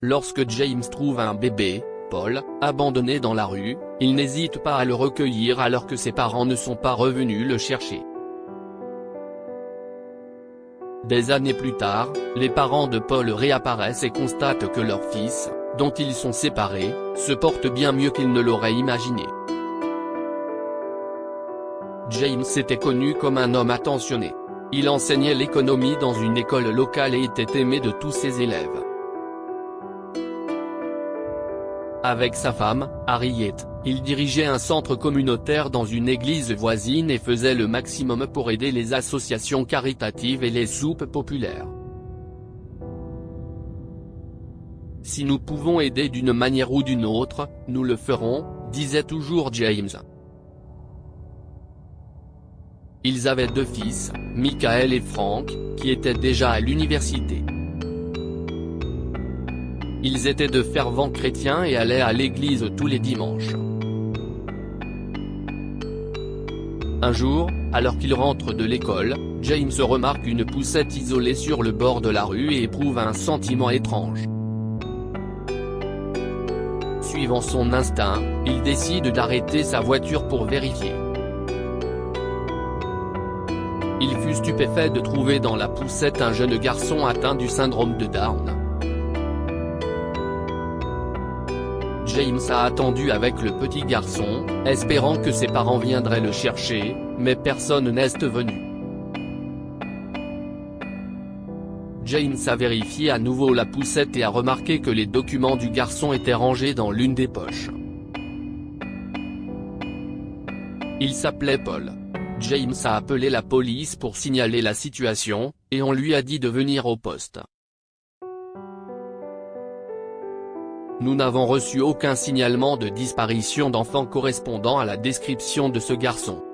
Lorsque James trouve un bébé, Paul, abandonné dans la rue, il n'hésite pas à le recueillir alors que ses parents ne sont pas revenus le chercher. Des années plus tard, les parents de Paul réapparaissent et constatent que leur fils, dont ils sont séparés, se porte bien mieux qu'ils ne l'auraient imaginé. James était connu comme un homme attentionné. Il enseignait l'économie dans une école locale et était aimé de tous ses élèves. Avec sa femme, Harriet, il dirigeait un centre communautaire dans une église voisine et faisait le maximum pour aider les associations caritatives et les soupes populaires. Si nous pouvons aider d'une manière ou d'une autre, nous le ferons, disait toujours James. Ils avaient 2 fils, Michael et Frank, qui étaient déjà à l'université. Ils étaient de fervents chrétiens et allaient à l'église tous les dimanches. Un jour, alors qu'il rentre de l'école, James remarque une poussette isolée sur le bord de la rue et éprouve un sentiment étrange. Suivant son instinct, il décide d'arrêter sa voiture pour vérifier. Il fut stupéfait de trouver dans la poussette un jeune garçon atteint du syndrome de Down. James a attendu avec le petit garçon, espérant que ses parents viendraient le chercher, mais personne n'est venu. James a vérifié à nouveau la poussette et a remarqué que les documents du garçon étaient rangés dans l'une des poches. Il s'appelait Paul. James a appelé la police pour signaler la situation, et on lui a dit de venir au poste. Nous n'avons reçu aucun signalement de disparition d'enfant correspondant à la description de ce garçon.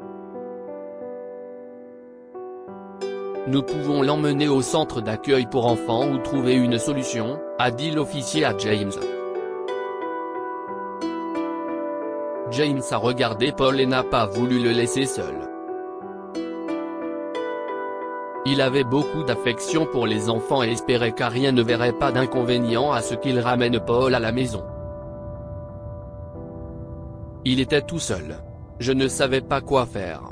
Nous pouvons l'emmener au centre d'accueil pour enfants ou trouver une solution, a dit l'officier à James. James a regardé Paul et n'a pas voulu le laisser seul. Il avait beaucoup d'affection pour les enfants et espérait qu'Harriet ne verrait pas d'inconvénient à ce qu'il ramène Paul à la maison. Il était tout seul. Je ne savais pas quoi faire.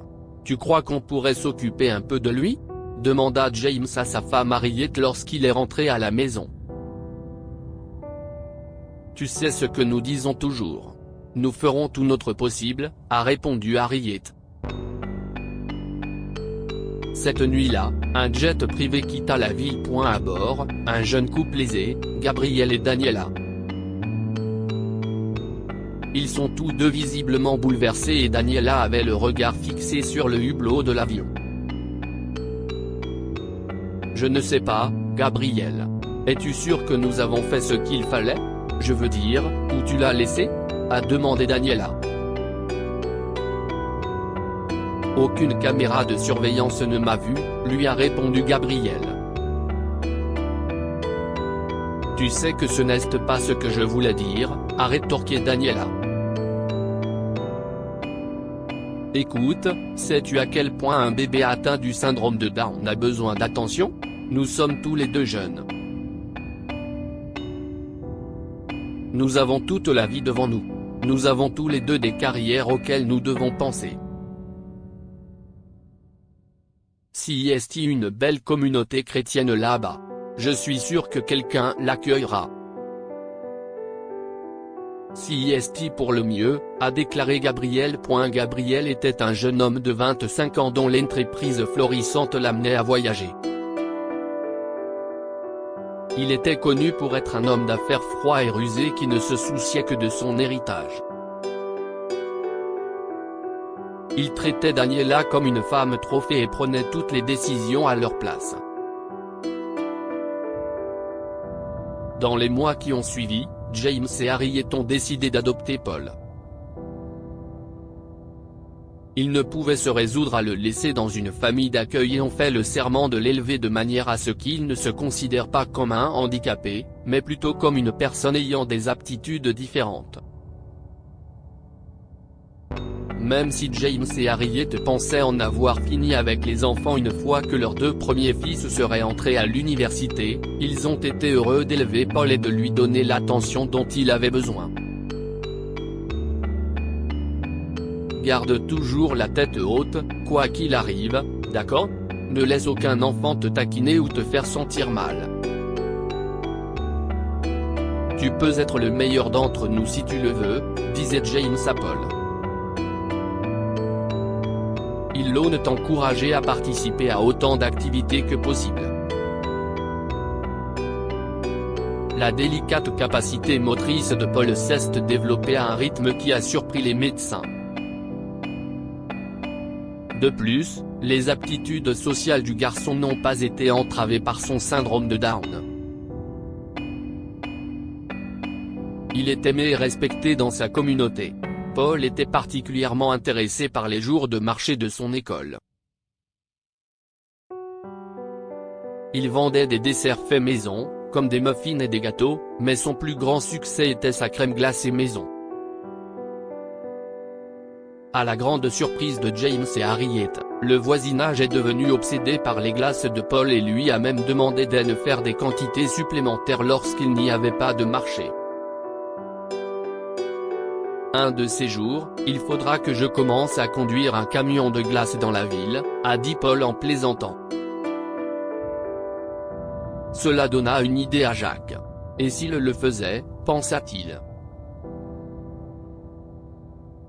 Tu crois qu'on pourrait s'occuper un peu de lui ? Demanda James à sa femme Harriet lorsqu'il est rentré à la maison. Tu sais ce que nous disons toujours. Nous ferons tout notre possible, a répondu Harriet. Cette nuit-là, un jet privé quitta la ville. À bord, un jeune couple aisé, Gabriel et Daniela. Ils sont tous deux visiblement bouleversés et Daniela avait le regard fixé sur le hublot de l'avion. Je ne sais pas, Gabriel. Es-tu sûr que nous avons fait ce qu'il fallait ? Je veux dire, où tu l'as laissé ? A demandé Daniela. Aucune caméra de surveillance ne m'a vu, lui a répondu Gabriel. Tu sais que ce n'est pas ce que je voulais dire, a rétorqué Daniela. Écoute, sais-tu à quel point un bébé atteint du syndrome de Down a besoin d'attention ? Nous sommes tous les deux jeunes. Nous avons toute la vie devant nous. Nous avons tous les deux des carrières auxquelles nous devons penser. Si est une belle communauté chrétienne là-bas. Je suis sûr que quelqu'un l'accueillera. Si est pour le mieux, a déclaré Gabriel. Gabriel était un jeune homme de 25 ans dont l'entreprise florissante l'amenait à voyager. Il était connu pour être un homme d'affaires froid et rusé qui ne se souciait que de son héritage. Il traitait Daniela comme une femme trophée et prenait toutes les décisions à leur place. Dans les mois qui ont suivi, James et Harriet ont décidé d'adopter Paul. Ils ne pouvaient se résoudre à le laisser dans une famille d'accueil et ont fait le serment de l'élever de manière à ce qu'il ne se considère pas comme un handicapé, mais plutôt comme une personne ayant des aptitudes différentes. Même si James et Harriet pensaient en avoir fini avec les enfants une fois que leurs deux premiers fils seraient entrés à l'université, ils ont été heureux d'élever Paul et de lui donner l'attention dont il avait besoin. Garde toujours la tête haute, quoi qu'il arrive, d'accord ? Ne laisse aucun enfant te taquiner ou te faire sentir mal. Tu peux être le meilleur d'entre nous si tu le veux, disait James à Paul. Il l'aune t'encourager à participer à autant d'activités que possible. La délicate capacité motrice de Paul s'est développée à un rythme qui a surpris les médecins. De plus, les aptitudes sociales du garçon n'ont pas été entravées par son syndrome de Down. Il est aimé et respecté dans sa communauté. Paul était particulièrement intéressé par les jours de marché de son école. Il vendait des desserts faits maison, comme des muffins et des gâteaux, mais son plus grand succès était sa crème glacée maison. À la grande surprise de James et Harriet, le voisinage est devenu obsédé par les glaces de Paul et lui a même demandé d'en faire des quantités supplémentaires lorsqu'il n'y avait pas de marché. Un de ces jours, il faudra que je commence à conduire un camion de glace dans la ville, a dit Paul en plaisantant. Cela donna une idée à Jacques. Et s'il le faisait, pensa-t-il.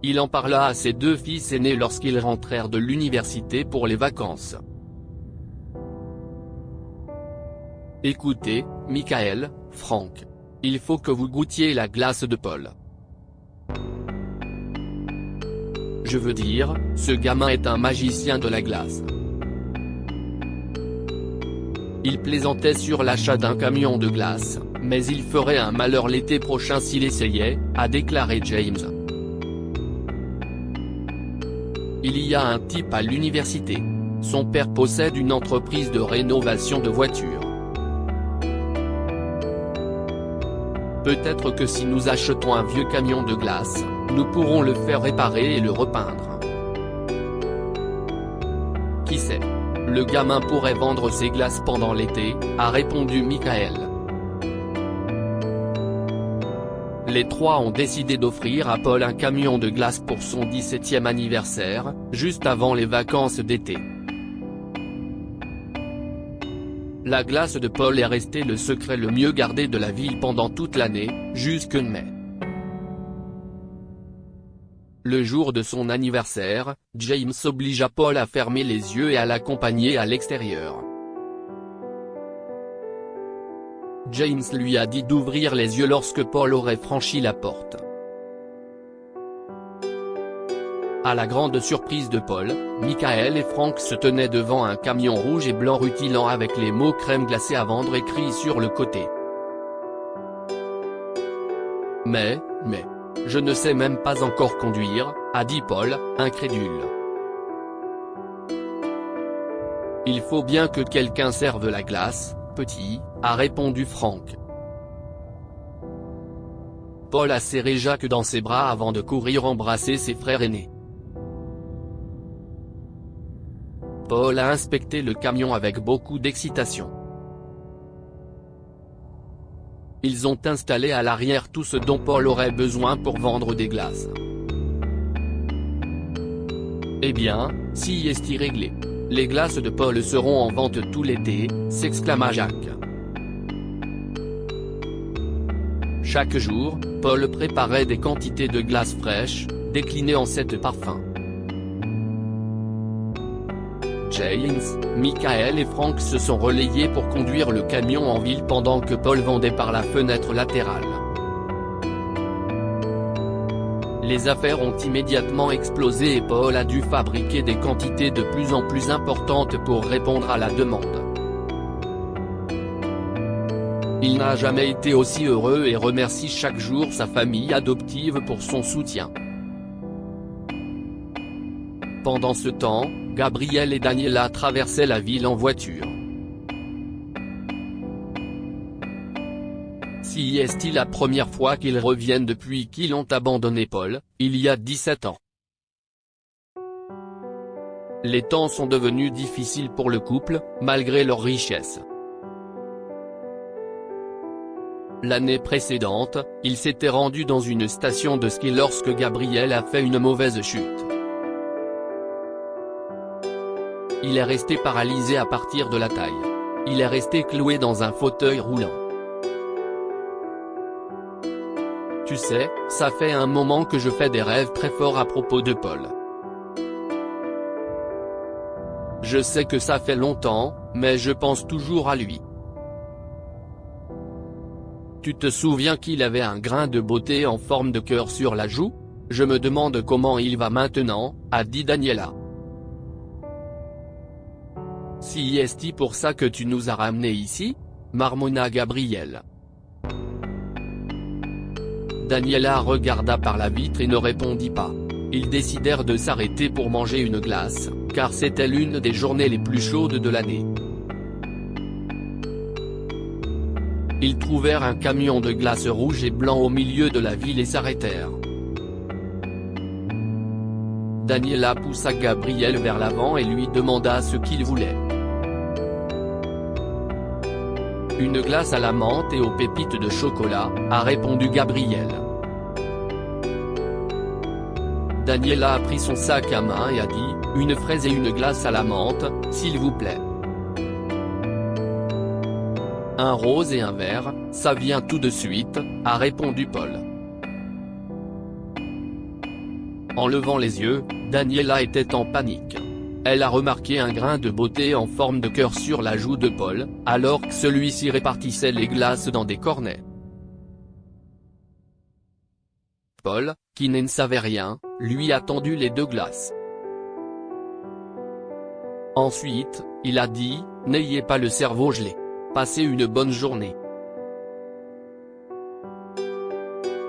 Il en parla à ses deux fils aînés lorsqu'ils rentrèrent de l'université pour les vacances. Écoutez, Michael, Frank. Il faut que vous goûtiez la glace de Paul. Je veux dire, ce gamin est un magicien de la glace. Il plaisantait sur l'achat d'un camion de glace, mais il ferait un malheur l'été prochain s'il essayait, a déclaré James. Il y a un type à l'université. Son père possède une entreprise de rénovation de voitures. Peut-être que si nous achetons un vieux camion de glace, nous pourrons le faire réparer et le repeindre. Qui sait ? Le gamin pourrait vendre ses glaces pendant l'été, a répondu Michael. Les trois ont décidé d'offrir à Paul un camion de glace pour son 17e anniversaire, juste avant les vacances d'été. La glace de Paul est restée le secret le mieux gardé de la ville pendant toute l'année, jusque mai. Le jour de son anniversaire, James obligea Paul à fermer les yeux et à l'accompagner à l'extérieur. James lui a dit d'ouvrir les yeux lorsque Paul aurait franchi la porte. À la grande surprise de Paul, Michael et Frank se tenaient devant un camion rouge et blanc rutilant avec les mots crème glacée à vendre écrits sur le côté. Mais, je ne sais même pas encore conduire, a dit Paul, incrédule. Il faut bien que quelqu'un serve la glace, petit, a répondu Frank. Paul a serré Jacques dans ses bras avant de courir embrasser ses frères aînés. Paul a inspecté le camion avec beaucoup d'excitation. Ils ont installé à l'arrière tout ce dont Paul aurait besoin pour vendre des glaces. Eh bien, si est-il réglé. Les glaces de Paul seront en vente tout l'été, s'exclama Jacques. Chaque jour, Paul préparait des quantités de glace fraîches, déclinées en 7 parfums. James, Michael et Frank se sont relayés pour conduire le camion en ville pendant que Paul vendait par la fenêtre latérale. Les affaires ont immédiatement explosé et Paul a dû fabriquer des quantités de plus en plus importantes pour répondre à la demande. Il n'a jamais été aussi heureux et remercie chaque jour sa famille adoptive pour son soutien. Pendant ce temps, Gabriel et Daniela traversaient la ville en voiture. Si est-il la première fois qu'ils reviennent depuis qu'ils ont abandonné Paul, il y a 17 ans. Les temps sont devenus difficiles pour le couple, malgré leur richesse. L'année précédente, il s'était rendu dans une station de ski lorsque Gabrielle a fait une mauvaise chute. Il est resté paralysé à partir de la taille. Il est resté cloué dans un fauteuil roulant. Tu sais, ça fait un moment que je fais des rêves très forts à propos de Paul. Je sais que ça fait longtemps, mais je pense toujours à lui. Tu te souviens qu'il avait un grain de beauté en forme de cœur sur la joue? Je me demande comment il va maintenant, a dit Daniela. Si est-il pour ça que tu nous as ramenés ici? Marmonna Gabrielle. Daniela regarda par la vitre et ne répondit pas. Ils décidèrent de s'arrêter pour manger une glace, car c'était l'une des journées les plus chaudes de l'année. Ils trouvèrent un camion de glace rouge et blanc au milieu de la ville et s'arrêtèrent. Daniela poussa Gabrielle vers l'avant et lui demanda ce qu'il voulait. Une glace à la menthe et aux pépites de chocolat, a répondu Gabrielle. Daniela a pris son sac à main et a dit, une fraise et une glace à la menthe, s'il vous plaît. Un rose et un vert, ça vient tout de suite, a répondu Paul. En levant les yeux, Daniela était en panique. Elle a remarqué un grain de beauté en forme de cœur sur la joue de Paul, alors que celui-ci répartissait les glaces dans des cornets. Paul, qui ne savait rien, lui a tendu les 2 glaces. Ensuite, il a dit, n'ayez pas le cerveau gelé. Passez une bonne journée.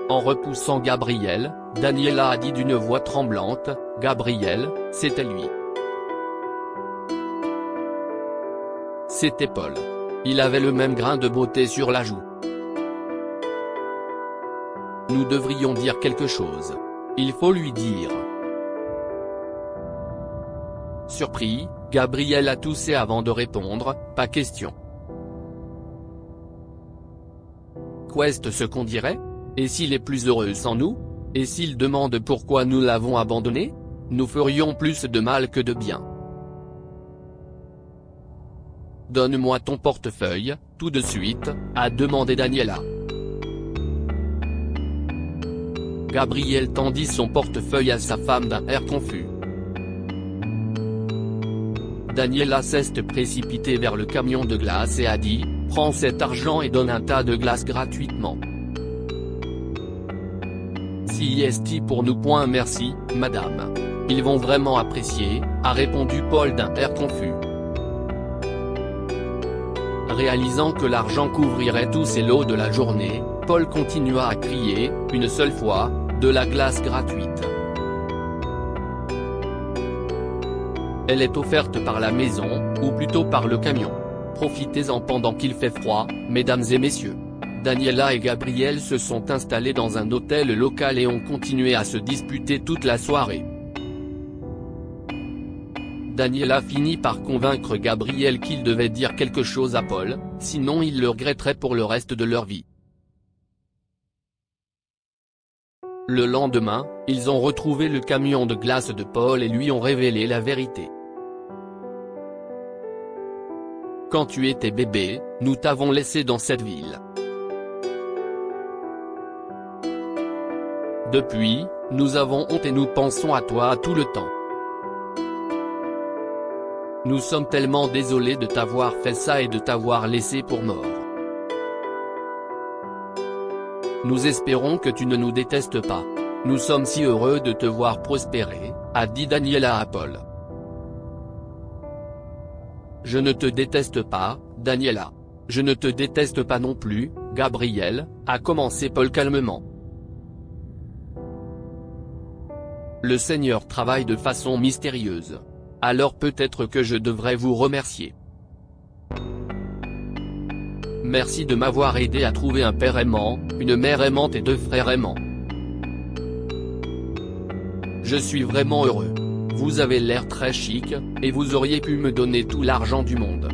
En repoussant Gabrielle, Daniela a dit d'une voix tremblante, Gabrielle, c'était lui. C'était Paul. Il avait le même grain de beauté sur la joue. Nous devrions dire quelque chose. Il faut lui dire. Surpris, Gabrielle a toussé avant de répondre, pas question. Qu'est ce qu'on dirait? Et s'il est plus heureux sans nous? Et s'il demande pourquoi nous l'avons abandonné? Nous ferions plus de mal que de bien. Donne-moi ton portefeuille, tout de suite, a demandé Daniela. Gabrielle tendit son portefeuille à sa femme d'un air confus. Daniela s'est précipitée vers le camion de glace et a dit, prends cet argent et donne un tas de glace gratuitement. Si est pour nous. Merci, madame. Ils vont vraiment apprécier, a répondu Paul d'un air confus. Réalisant que l'argent couvrirait tous ses lots de la journée, Paul continua à crier, une seule fois, de la glace gratuite. Elle est offerte par la maison, ou plutôt par le camion. Profitez-en pendant qu'il fait froid, mesdames et messieurs. Daniela et Gabrielle se sont installés dans un hôtel local et ont continué à se disputer toute la soirée. Daniela finit par convaincre Gabrielle qu'il devait dire quelque chose à Paul, sinon il le regretterait pour le reste de leur vie. Le lendemain, ils ont retrouvé le camion de glace de Paul et lui ont révélé la vérité. Quand tu étais bébé, nous t'avons laissé dans cette ville. Depuis, nous avons honte et nous pensons à toi tout le temps. Nous sommes tellement désolés de t'avoir fait ça et de t'avoir laissé pour mort. Nous espérons que tu ne nous détestes pas. Nous sommes si heureux de te voir prospérer, a dit Daniela à Paul. Je ne te déteste pas, Daniela. Je ne te déteste pas non plus, Gabrielle, a commencé Paul calmement. Le Seigneur travaille de façon mystérieuse. Alors peut-être que je devrais vous remercier. Merci de m'avoir aidé à trouver un père aimant, une mère aimante et 2 frères aimants. Je suis vraiment heureux. vous avez l'air très chic, et vous auriez pu me donner tout l'argent du monde.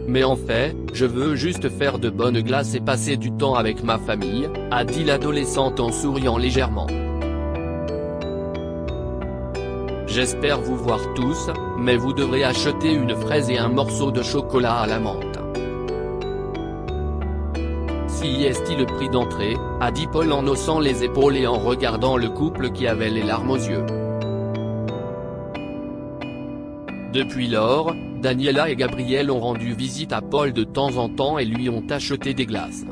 Mais en fait, je veux juste faire de bonnes glaces et passer du temps avec ma famille, a dit l'adolescente en souriant légèrement. J'espère vous voir tous, mais vous devrez acheter une fraise et un morceau de chocolat à la menthe. Si est-il le prix d'entrée, a dit Paul en haussant les épaules et en regardant le couple qui avait les larmes aux yeux. Depuis lors, Daniela et Gabriel ont rendu visite à Paul de temps en temps et lui ont acheté des glaces.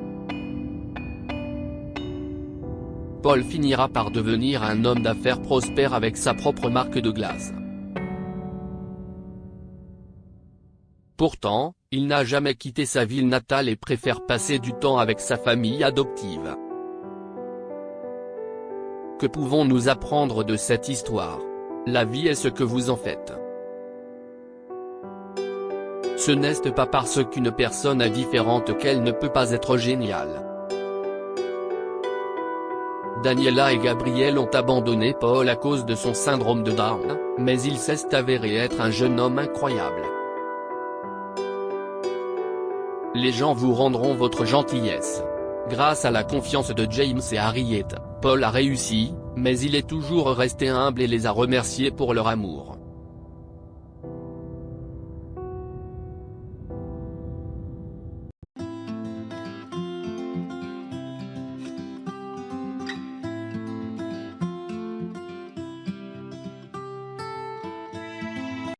Paul finira par devenir un homme d'affaires prospère avec sa propre marque de glace. Pourtant, il n'a jamais quitté sa ville natale et préfère passer du temps avec sa famille adoptive. Que pouvons-nous apprendre de cette histoire? La vie est ce que vous en faites. Ce n'est pas parce qu'une personne est différente qu'elle ne peut pas être géniale. Daniela et Gabriel ont abandonné Paul à cause de son syndrome de Down, mais il s'est avéré être un jeune homme incroyable. Les gens vous rendront votre gentillesse. Grâce à la confiance de James et Harriet, Paul a réussi, mais il est toujours resté humble et les a remerciés pour leur amour.